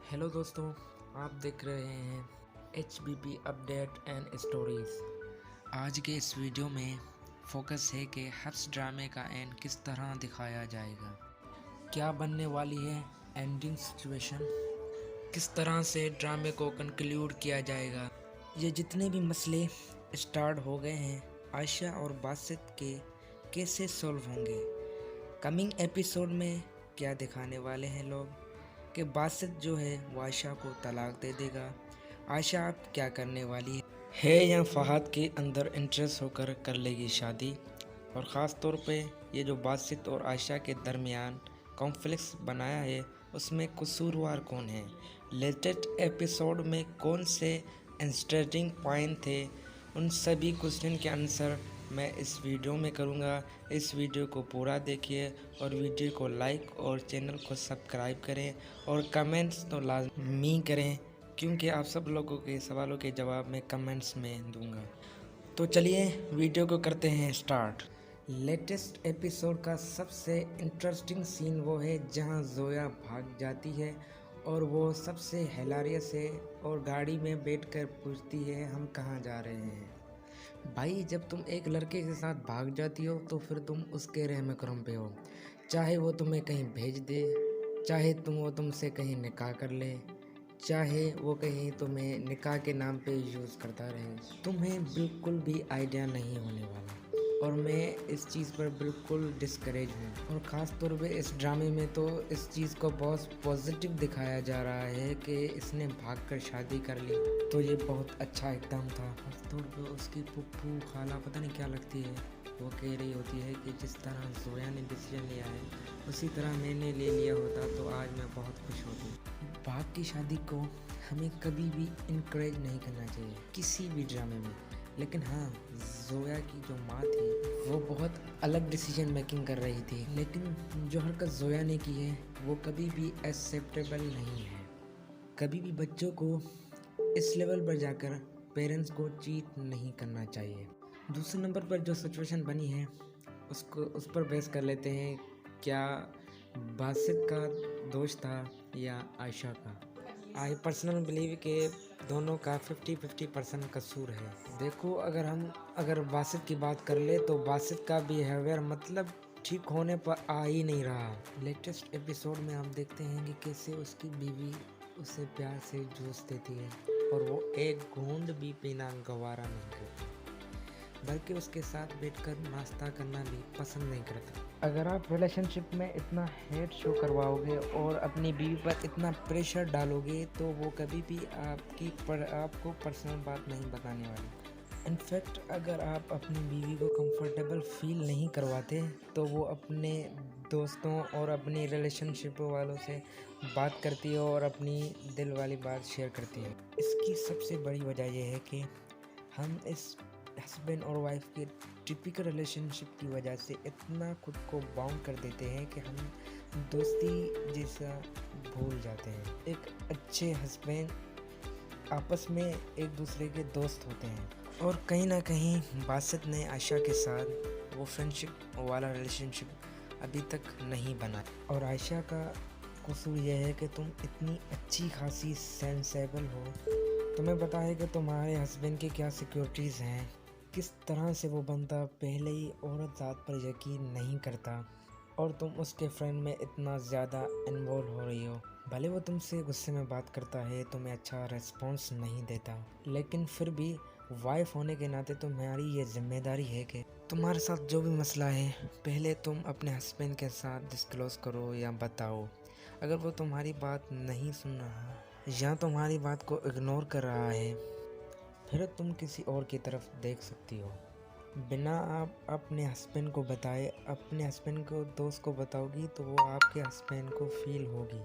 Hello दोस्तों, आप देख रहे हैं HBP अपडेट एंड स्टोरीज। आज के इस वीडियो में फोकस है कि हर्ष ड्रामे का एंड किस तरह दिखाया जाएगा, क्या बनने वाली है एंडिंग सिचुएशन, किस तरह से ड्रामे को कंक्लूड किया जाएगा। ये जितने भी मसले स्टार्ट हो गए हैं आयशा और बासित के कैसे सॉल्व होंगे, कमिंग एपिसोड में क्या दिखाने वाले हैं लोग कि बासित जो है वो आयशा को तलाक दे देगा। आयशा अब क्या करने वाली है या फहद के अंदर इंटरेस्ट होकर कर लेगी शादी। और ख़ास तौर पे ये जो बासित और आयशा के दरमियान कॉन्फ्लिक्ट बनाया है उसमें कसूरवार कौन है, लेटेस्ट एपिसोड में कौन से इंटरेस्टिंग पॉइंट थे, उन सभी क्वेश्चन के आंसर मैं इस वीडियो में करूंगा। इस वीडियो को पूरा देखिए और वीडियो को लाइक और चैनल को सब्सक्राइब करें और कमेंट्स तो लाजमी करें क्योंकि आप सब लोगों के सवालों के जवाब मैं कमेंट्स में दूंगा। तो चलिए वीडियो को करते हैं स्टार्ट। लेटेस्ट एपिसोड का सबसे इंटरेस्टिंग सीन वो है जहां जोया भाग जाती है और वो सबसे हिलारियस है और गाड़ी में बैठकर पूछती है हम कहाँ जा रहे हैं। भाई, जब तुम एक लड़के के साथ भाग जाती हो तो फिर तुम उसके रहम करम पे हो, चाहे वो तुम्हें कहीं भेज दे, चाहे वो तुमसे कहीं निकाह कर ले, चाहे वो कहीं तुम्हें निकाह के नाम पे यूज़ करता रहे, तुम्हें बिल्कुल भी आइडिया नहीं होने वाला। और मैं इस चीज़ पर बिल्कुल डिस्करेज हूँ और ख़ास तौर पे इस ड्रामे में तो इस चीज़ को बहुत पॉजिटिव दिखाया जा रहा है कि इसने भागकर शादी कर ली, तो ये बहुत अच्छा एकदम था। ख़ास तौर पे उसकी पुप्पू खाला पता नहीं क्या लगती है, वो कह रही होती है कि जिस तरह जोया ने डिसीजन लिया है उसी तरह मैंने ले लिया होता तो आज मैं बहुत खुश होती। भाग की शादी को हमें कभी भी इनकरेज नहीं करना चाहिए किसी भी ड्रामे में, लेकिन हाँ, जोया की जो माँ थी वो बहुत अलग डिसीजन मेकिंग कर रही थी, लेकिन जो हरकत जोया ने की है वो कभी भी एक्सेप्टेबल नहीं है। कभी भी बच्चों को इस लेवल पर जाकर पेरेंट्स को चीट नहीं करना चाहिए। दूसरे नंबर पर जो सिचुएशन बनी है उस पर बहस कर लेते हैं, क्या बासित का दोष था या आयशा का। आई पर्सनल बिलीव के दोनों का 50-50% कसूर है। देखो, अगर बासित की बात कर ले तो बासित का बिहेवियर मतलब ठीक होने पर आ ही नहीं रहा। लेटेस्ट एपिसोड में हम देखते हैं कि कैसे उसकी बीवी उसे प्यार से जूस देती है और वो एक घूंट भी पीना गवारा नहीं करती, बल्कि उसके साथ बैठकर नाश्ता करना भी पसंद नहीं करता। अगर आप रिलेशनशिप में इतना हेट शो करवाओगे और अपनी बीवी पर इतना प्रेशर डालोगे तो वो कभी भी आपको पर्सनल बात नहीं बताने वाली। इनफैक्ट अगर आप अपनी बीवी को कंफर्टेबल फील नहीं करवाते तो वो अपने दोस्तों और अपनी रिलेशनशिप वालों से बात करती है और अपनी दिल वाली बात शेयर करती है। इसकी सबसे बड़ी वजह यह है कि हम इस हस्बैंड और वाइफ के टिपिकल रिलेशनशिप की वजह से इतना खुद को बाउंड कर देते हैं कि हम दोस्ती जैसा भूल जाते हैं। एक अच्छे हस्बैंड आपस में एक दूसरे के दोस्त होते हैं और कहीं ना कहीं बासित ने आयशा के साथ वो फ्रेंडशिप वाला रिलेशनशिप अभी तक नहीं बना। और आयशा का कसूर यह है कि तुम इतनी अच्छी खासी सेंसेबल हो, तुम्हें पता है कि तुम्हारे हस्बैंड के क्या सिक्योरिटीज़ हैं, किस तरह से वो बंदा पहले ही औरत ज़ात पर यकीन नहीं करता और तुम उसके फ्रेंड में इतना ज़्यादा इन्वॉल्व हो रही हो। भले वो तुमसे गुस्से में बात करता है, तुम्हें अच्छा रिस्पॉन्स नहीं देता, लेकिन फिर भी वाइफ होने के नाते तुम्हारी ये जिम्मेदारी है कि तुम्हारे साथ जो भी मसला है पहले तुम अपने हस्बैंड के साथ डिस्क्लोज करो या बताओ। अगर वो तुम्हारी बात नहीं सुन रहा या तुम्हारी बात को इग्नोर कर रहा है फिर तुम किसी और की तरफ देख सकती हो। बिना आप अपने हस्बैंड को बताए अपने हस्बैंड को दोस्त को बताओगी तो वो आपके हस्बैंड को फील होगी।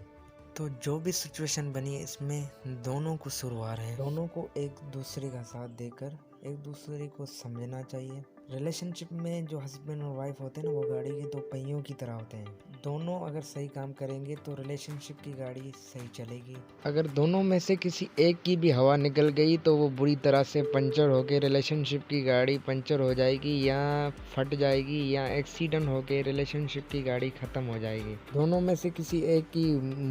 तो जो भी सिचुएशन बनी इसमें दोनों कसूरवार हैं। दोनों को एक दूसरे का साथ देकर एक दूसरे को समझना चाहिए, रिलेशनशिप में जो हस्बैंड और वाइफ होते हैं ना, वो गाड़ी के दो पहियों की तरह होते हैं। दोनों अगर सही काम करेंगे तो रिलेशनशिप की गाड़ी सही चलेगी। अगर दोनों में से किसी एक की भी हवा निकल गई तो वो बुरी तरह से पंचर होके रिलेशनशिप की गाड़ी पंचर हो जाएगी या फट जाएगी या एक्सीडेंट होके रिलेशनशिप की गाड़ी ख़त्म हो जाएगी। दोनों में से किसी एक की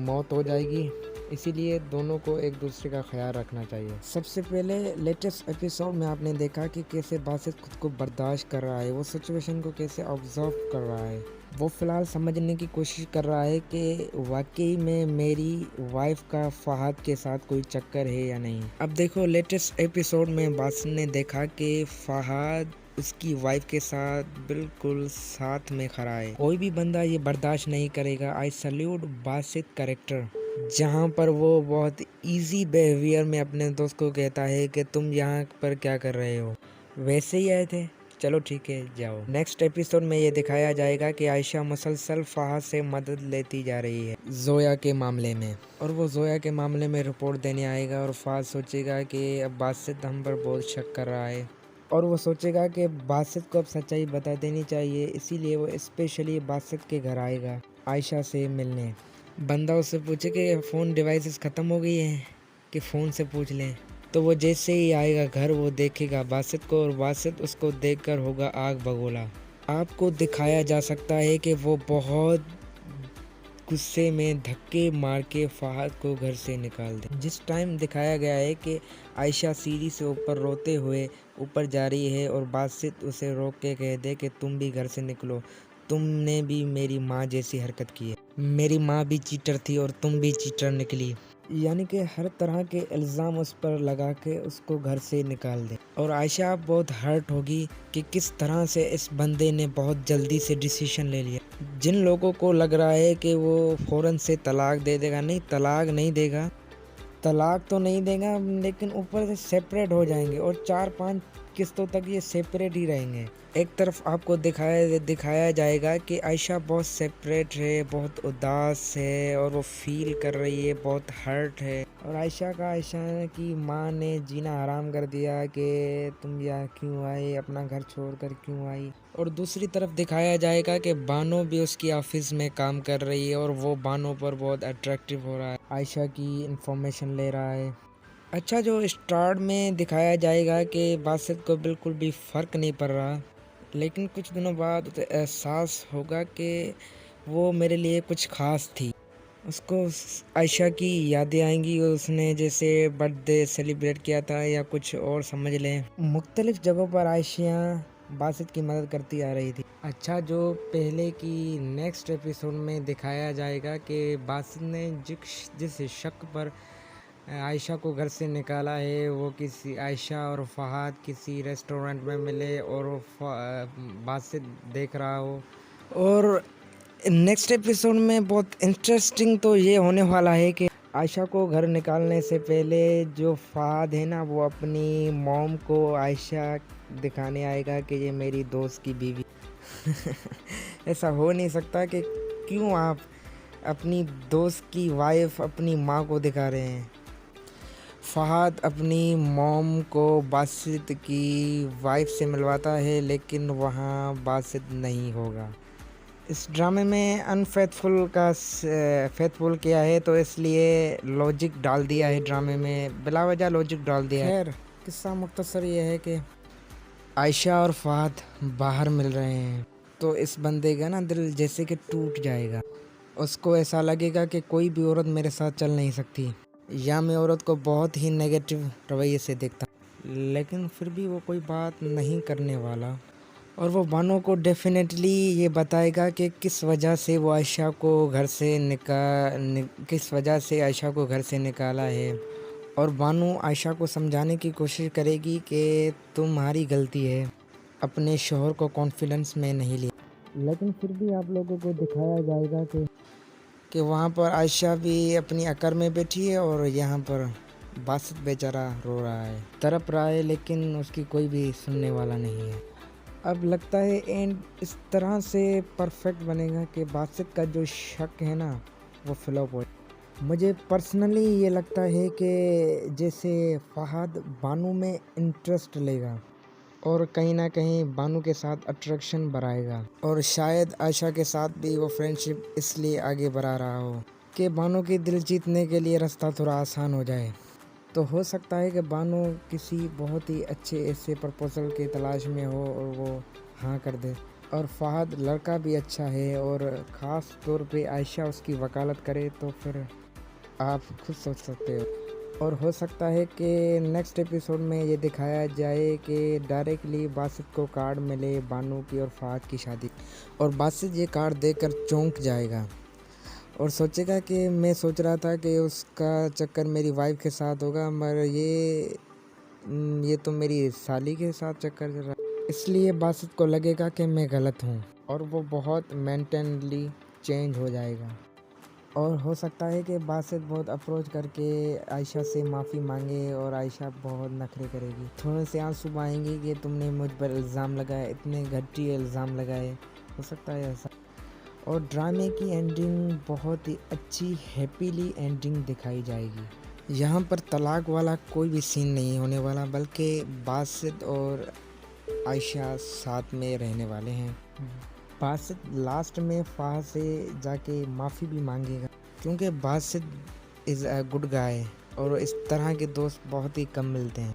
मौत हो जाएगी। इसीलिए दोनों को एक दूसरे का ख्याल रखना चाहिए। सबसे पहले लेटेस्ट एपिसोड में आपने देखा कि कैसे बासित खुद को बर्दाश्त कर रहा है, वो सिचुएशन को कैसे ऑब्जर्व कर रहा है। वो फ़िलहाल समझने की कोशिश कर रहा है कि वाकई में मेरी वाइफ का फ़हाद के साथ कोई चक्कर है या नहीं। अब देखो लेटेस्ट एपिसोड में बासित ने देखा कि फ़हाद उसकी वाइफ के साथ बिल्कुल साथ में खड़ा है। कोई भी बंदा ये बर्दाश्त नहीं करेगा। आई सल्यूट बासित कैरेक्टर, जहाँ पर वो बहुत इजी बिहेवियर में अपने दोस्त को कहता है कि तुम यहाँ पर क्या कर रहे हो, वैसे ही आए थे, चलो ठीक है जाओ। नेक्स्ट एपिसोड में ये दिखाया जाएगा कि आयशा मुसलसल फहाद से मदद लेती जा रही है जोया के मामले में, और वो जोया के मामले में रिपोर्ट देने आएगा और फहाद सोचेगा कि अब बासित हम पर बहुत शक कर रहा है और वो सोचेगा कि बासित को अब सच्चाई बता देनी चाहिए। इसीलिए वो स्पेशली बासित के घर आएगा आयशा से मिलने। बंदा उससे पूछे कि फ़ोन डिवाइसेस ख़त्म हो गई हैं कि फ़ोन से पूछ लें, तो वो जैसे ही आएगा घर वो देखेगा बासित को और बासित उसको देखकर होगा आग बगोला। आपको दिखाया जा सकता है कि वो बहुत गुस्से में धक्के मार के फहाद को घर से निकाल दे। जिस टाइम दिखाया गया है कि आयशा सीढ़ी से ऊपर रोते हुए ऊपर जा रही है और बासित उसे रोक के कह दे कि तुम भी घर से निकलो, तुमने भी मेरी माँ जैसी हरकत की है, मेरी माँ भी चीटर थी और तुम भी चीटर निकली। यानी कि हर तरह के इल्ज़ाम उस पर लगा के उसको घर से निकाल दे। और आयशा बहुत हर्ट होगी कि किस तरह से इस बंदे ने बहुत जल्दी से डिसीजन ले लिया। जिन लोगों को लग रहा है कि वो फ़ौरन से तलाक दे देगा, नहीं तलाक नहीं देगा, तलाक तो नहीं देगा लेकिन ऊपर से सेपरेट हो जाएंगे और 4-5 किस्तों तक ये सेपरेट ही रहेंगे। एक तरफ आपको दिखाया जाएगा कि आयशा बहुत सेपरेट है, बहुत उदास है और वो फील कर रही है, बहुत हर्ट है। और आयशा की माँ ने जीना हराम कर दिया कि तुम यहाँ क्यों आई, अपना घर छोड़कर क्यों आई। और दूसरी तरफ दिखाया जाएगा कि बानो भी उसकी ऑफिस में काम कर रही है और वो बानो पर बहुत अट्रैक्टिव हो रहा है, आयशा की इंफॉर्मेशन ले रहा है। अच्छा, जो स्टार्ट में दिखाया जाएगा कि बासित को बिल्कुल भी फ़र्क नहीं पड़ रहा, लेकिन कुछ दिनों बाद उसे एहसास होगा कि वो मेरे लिए कुछ ख़ास थी। उसको आयशा की यादें आएंगी, उसने जैसे बर्थडे सेलिब्रेट किया था या कुछ और समझ लें। मुख्तलिफ़ जगहों पर आयशा बासित की मदद करती आ रही थी। अच्छा, जो पहले की नेक्स्ट एपिसोड में दिखाया जाएगा कि बासित ने जिस शक पर आयशा को घर से निकाला है, वो किसी आयशा और फहाद किसी रेस्टोरेंट में मिले और वो बासित देख रहा हो। और नेक्स्ट एपिसोड में बहुत इंटरेस्टिंग तो ये होने वाला है कि आयशा को घर निकालने से पहले जो फहाद है ना, वो अपनी मॉम को आयशा दिखाने आएगा कि ये मेरी दोस्त की बीवी ऐसा हो नहीं सकता कि क्यों आप अपनी दोस्त की वाइफ अपनी माँ को दिखा रहे हैं। फहाद अपनी मॉम को बासित की वाइफ से मिलवाता है लेकिन वहाँ बासित नहीं होगा। इस ड्रामे में अनफेथफुल का फेथफुल किया है, तो इसलिए लॉजिक डाल दिया है ड्रामे में, बिला वजह लॉजिक डाल दिया है। खैर, किस्सा मुख्तसर ये है कि आयशा और फहाद बाहर मिल रहे हैं तो इस बंदे का ना दिल जैसे कि टूट जाएगा। उसको ऐसा लगेगा कि कोई भी औरत मेरे साथ चल नहीं सकती, या मैं औरत को बहुत ही नेगेटिव रवैये से देखता, लेकिन फिर भी वो कोई बात नहीं करने वाला। और वो बानो को डेफिनेटली ये बताएगा कि किस वजह से वो आयशा को घर से निकाला है। और बानो आयशा को समझाने की कोशिश करेगी कि तुम्हारी गलती है, अपने शोहर को कॉन्फिडेंस में नहीं लिया। लेकिन फिर भी आप लोगों को दिखाया जाएगा कि वहाँ पर आयशा भी अपनी अकर में बैठी है और यहाँ पर बासित बेचारा रो रहा है, तड़प रहा है, लेकिन उसकी कोई भी सुनने वाला नहीं है। अब लगता है एंड इस तरह से परफेक्ट बनेगा कि बासित का जो शक है ना वो फ्लॉप हो। मुझे पर्सनली ये लगता है कि जैसे फहाद बानो में इंटरेस्ट लेगा और कहीं ना कहीं बानू के साथ अट्रैक्शन बढ़ाएगा। और शायद आयशा के साथ भी वो फ्रेंडशिप इसलिए आगे बढ़ा रहा हो कि बानू की दिल जीतने के लिए रास्ता थोड़ा आसान हो जाए। तो हो सकता है कि बानू किसी बहुत ही अच्छे ऐसे प्रपोजल की तलाश में हो और वो हाँ कर दे। और फ़हद लड़का भी अच्छा है और ख़ास तौर पे आयशा उसकी वकालत करे, तो फिर आप खुद सोच सकते हो। और हो सकता है कि नेक्स्ट एपिसोड में ये दिखाया जाए कि डायरेक्टली बासित को कार्ड मिले बानू की और फ़हद की शादी, और बासित ये कार्ड देकर चौंक जाएगा और सोचेगा कि मैं सोच रहा था कि उसका चक्कर मेरी वाइफ के साथ होगा, मगर ये तो मेरी साली के साथ चक्कर चल रहा है। इसलिए बासित को लगेगा कि मैं गलत हूँ और वो बहुत मेंटली चेंज हो जाएगा। और हो सकता है कि बासित बहुत अप्रोच करके आयशा से माफ़ी मांगे और आयशा बहुत नखरे करेगी, थोड़े से आंसू आएंगे कि तुमने मुझ पर इल्ज़ाम लगाए, इतने घटिया इल्ज़ाम लगाए। हो सकता है ऐसा। और ड्रामे की एंडिंग बहुत ही अच्छी हैप्पीली एंडिंग दिखाई जाएगी। यहाँ पर तलाक वाला कोई भी सीन नहीं होने वाला, बल्कि बासित और आयशा साथ में रहने वाले हैं। बासित लास्ट में फ़हद से जाके माफ़ी भी मांगेगा, क्योंकि Basit is a good guy और इस तरह के दोस्त बहुत ही कम मिलते हैं,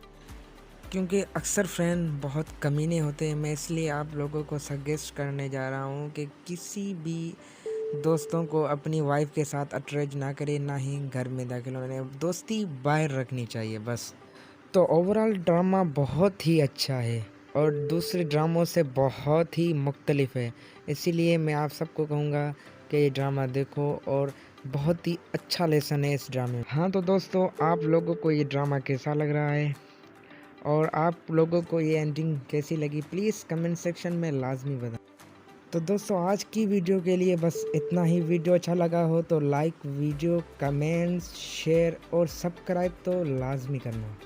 क्योंकि अक्सर फ्रेंड बहुत कमीने होते हैं। मैं इसलिए आप लोगों को सजेस्ट करने जा रहा हूँ कि किसी भी दोस्तों को अपनी वाइफ के साथ अटैच ना करें, ना ही घर में दाखिल होने, दोस्ती बाहर रखनी चाहिए बस। तो ओवरऑल ड्रामा बहुत ही अच्छा है और दूसरे ड्रामों से बहुत ही मुख्तलिफ है, इसीलिए मैं आप सबको कहूँगा कि ये ड्रामा देखो और बहुत ही अच्छा लेसन है इस ड्रामे में। हाँ तो दोस्तों, आप लोगों को ये ड्रामा कैसा लग रहा है और आप लोगों को ये एंडिंग कैसी लगी, प्लीज़ कमेंट सेक्शन में लाजमी बताएं। तो दोस्तों, आज की वीडियो के लिए बस इतना ही। वीडियो अच्छा लगा हो तो लाइक वीडियो, कमेंट्स, शेयर और सब्सक्राइब तो लाजमी करना।